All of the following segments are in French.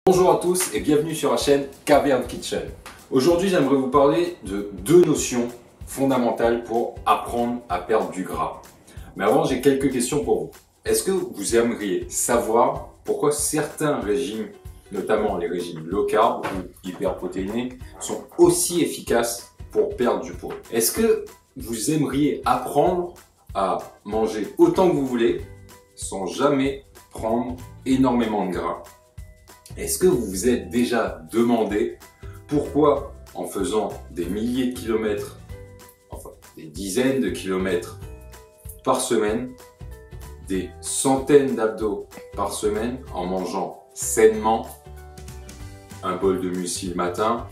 Bonjour à tous et bienvenue sur la chaîne Cavern Kitchen. Aujourd'hui, j'aimerais vous parler de deux notions fondamentales pour apprendre à perdre du gras. Mais avant, j'ai quelques questions pour vous. Est-ce que vous aimeriez savoir pourquoi certains régimes, notamment les régimes low carb ou hyperprotéinés, sont aussi efficaces pour perdre du poids? Est-ce que vous aimeriez apprendre à manger autant que vous voulez sans jamais prendre énormément de gras? Est-ce que vous vous êtes déjà demandé pourquoi, en faisant des milliers de kilomètres, enfin des dizaines de kilomètres par semaine, des centaines d'abdos par semaine, en mangeant sainement, un bol de muesli le matin,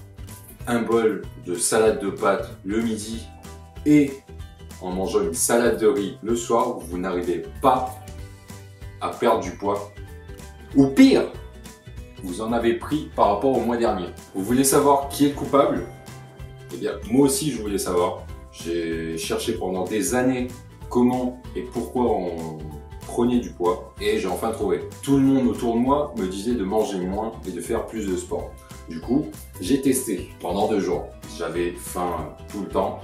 un bol de salade de pâtes le midi et en mangeant une salade de riz le soir, vous n'arrivez pas à perdre du poids? Ou pire, vous en avez pris par rapport au mois dernier. Vous voulez savoir qui est le coupable? Eh bien, moi aussi je voulais savoir. J'ai cherché pendant des années comment et pourquoi on prenait du poids et j'ai enfin trouvé. Tout le monde autour de moi me disait de manger moins et de faire plus de sport. Du coup, j'ai testé pendant 2 jours. J'avais faim tout le temps.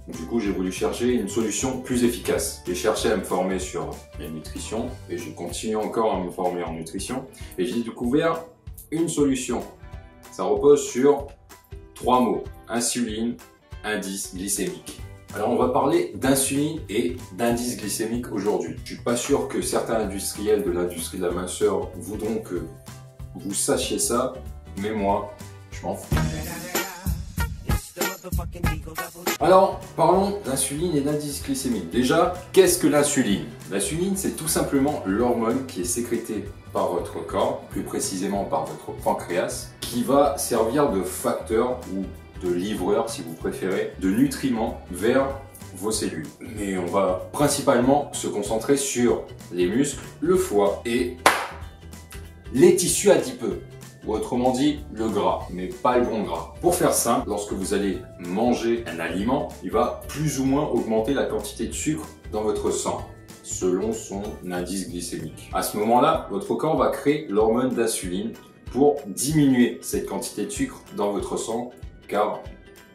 Du coup, j'ai voulu chercher une solution plus efficace. J'ai cherché à me former sur la nutrition et je continue encore à me former en nutrition. Et j'ai découvert une solution. Ça repose sur 3 mots: insuline, indice glycémique. Alors, on va parler d'insuline et d'indice glycémique aujourd'hui. Je suis pas sûr que certains industriels de l'industrie de la minceur voudront que vous sachiez ça, mais moi, je m'en fous. Alors, parlons d'insuline et d'indice glycémique. Déjà, qu'est-ce que l'insuline? L'insuline, c'est tout simplement l'hormone qui est sécrétée par votre corps, plus précisément par votre pancréas, qui va servir de facteur ou de livreur, si vous préférez, de nutriments vers vos cellules. Mais on va principalement se concentrer sur les muscles, le foie et les tissus adipeux. Ou autrement dit, le gras, mais pas le bon gras. Pour faire simple, lorsque vous allez manger un aliment, il va plus ou moins augmenter la quantité de sucre dans votre sang, selon son indice glycémique. À ce moment-là, votre corps va créer l'hormone d'insuline pour diminuer cette quantité de sucre dans votre sang, car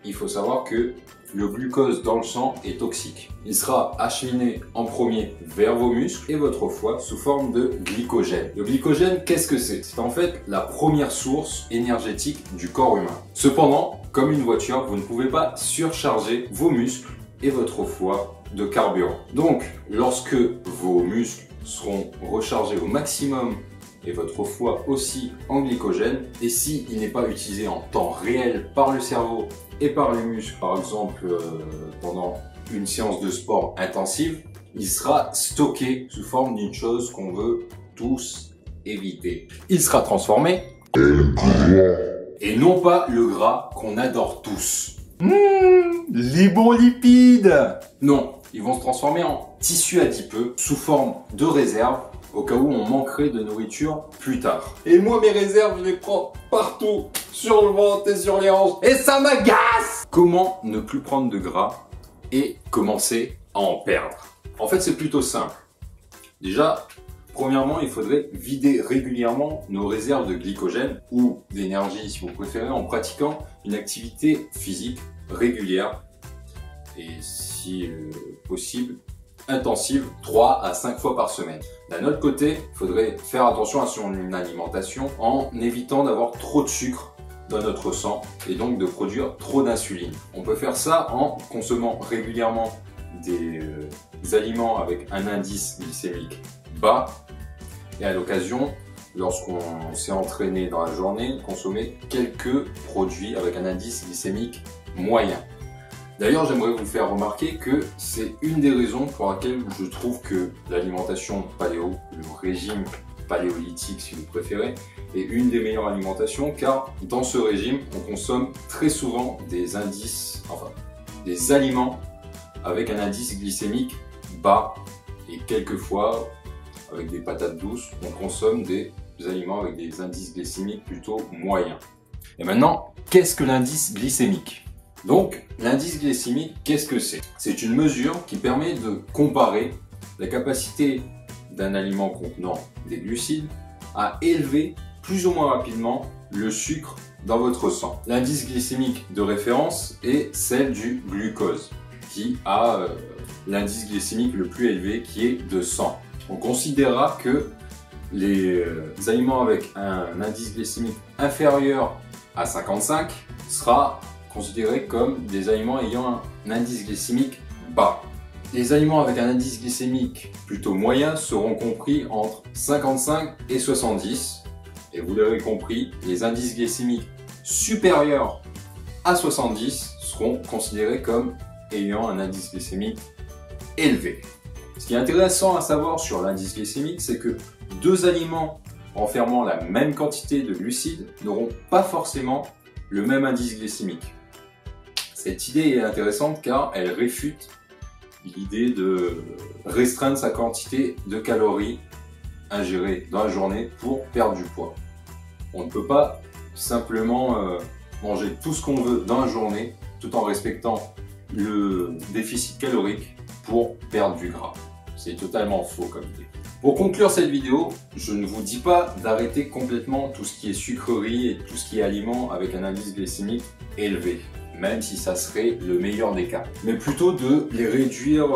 il faut savoir que le glucose dans le sang est toxique. Il sera acheminé en premier vers vos muscles et votre foie sous forme de glycogène. Le glycogène, qu'est-ce que c'est? C'est en fait la première source énergétique du corps humain. Cependant, comme une voiture, vous ne pouvez pas surcharger vos muscles et votre foie de carburant. Donc, lorsque vos muscles seront rechargés au maximum et votre foie aussi en glycogène, et si il n'est pas utilisé en temps réel par le cerveau et par les muscles, par exemple pendant une séance de sport intensive, il sera stocké sous forme d'une chose qu'on veut tous éviter. Il sera transformé et non pas le gras qu'on adore tous. Les bons lipides! Non, ils vont se transformer en tissus adipeux sous forme de réserve au cas où on manquerait de nourriture plus tard. Et moi, mes réserves, je les prends partout, sur le ventre et sur les hanches, et ça m'agace! Comment ne plus prendre de gras et commencer à en perdre? En fait, c'est plutôt simple. Déjà, premièrement, il faudrait vider régulièrement nos réserves de glycogène ou d'énergie, si vous préférez, en pratiquant une activité physique régulière et, si possible, intensive 3 à 5 fois par semaine. D'un autre côté, il faudrait faire attention à son alimentation en évitant d'avoir trop de sucre dans notre sang et donc de produire trop d'insuline. On peut faire ça en consommant régulièrement des aliments avec un indice glycémique bas et à l'occasion, lorsqu'on s'est entraîné dans la journée, consommer quelques produits avec un indice glycémique moyen. D'ailleurs, j'aimerais vous faire remarquer que c'est une des raisons pour laquelle je trouve que l'alimentation paléo, le régime paléolithique si vous préférez, est une des meilleures alimentations, car dans ce régime, on consomme très souvent des aliments avec un indice glycémique bas et quelquefois, avec des patates douces, on consomme des aliments avec des indices glycémiques plutôt moyens. Et maintenant, qu'est-ce que l'indice glycémique? Donc, l'indice glycémique, qu'est-ce que c'est? C'est une mesure qui permet de comparer la capacité d'un aliment contenant des glucides à élever plus ou moins rapidement le sucre dans votre sang. L'indice glycémique de référence est celle du glucose, qui a l'indice glycémique le plus élevé, qui est de 100. On considérera que les aliments avec un indice glycémique inférieur à 55 sera considéré comme des aliments ayant un indice glycémique bas. Les aliments avec un indice glycémique plutôt moyen seront compris entre 55 et 70. Et vous l'avez compris, les indices glycémiques supérieurs à 70 seront considérés comme ayant un indice glycémique élevé. Ce qui est intéressant à savoir sur l'indice glycémique, c'est que deux aliments renfermant la même quantité de glucides n'auront pas forcément le même indice glycémique. Cette idée est intéressante car elle réfute l'idée de restreindre sa quantité de calories ingérées dans la journée pour perdre du poids. On ne peut pas simplement manger tout ce qu'on veut dans la journée tout en respectant le déficit calorique pour perdre du gras. C'est totalement faux comme idée. Pour conclure cette vidéo, je ne vous dis pas d'arrêter complètement tout ce qui est sucrerie et tout ce qui est aliments avec un indice glycémique élevé, même si ça serait le meilleur des cas, mais plutôt de les réduire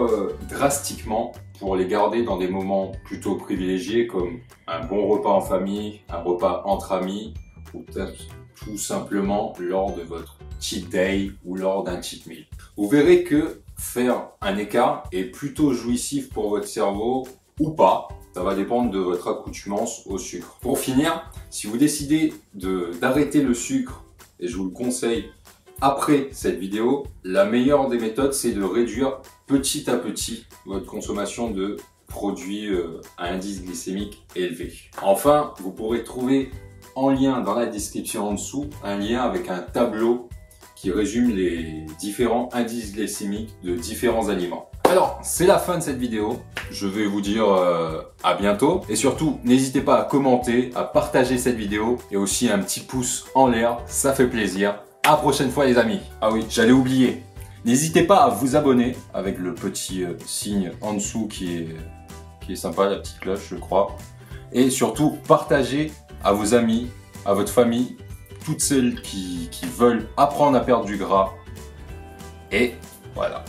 drastiquement pour les garder dans des moments plutôt privilégiés comme un bon repas en famille, un repas entre amis ou peut-être tout simplement lors de votre cheat day ou lors d'un cheat meal. Vous verrez que faire un écart est plutôt jouissif pour votre cerveau ou pas. Ça va dépendre de votre accoutumance au sucre. Pour finir, si vous décidez d'arrêter le sucre, et je vous le conseille après cette vidéo, la meilleure des méthodes, c'est de réduire petit à petit votre consommation de produits à indice glycémique élevé. Enfin, vous pourrez trouver en lien dans la description en dessous un lien avec un tableau qui résume les différents indices glycémiques de différents aliments. Alors, c'est la fin de cette vidéo. Je vais vous dire à bientôt. Et surtout, n'hésitez pas à commenter, à partager cette vidéo et aussi un petit pouce en l'air, ça fait plaisir. À la prochaine fois les amis. Ah oui, j'allais oublier. N'hésitez pas à vous abonner avec le petit signe en dessous qui est sympa, la petite cloche je crois. Et surtout, partagez à vos amis, à votre famille, toutes celles qui veulent apprendre à perdre du gras. Et voilà.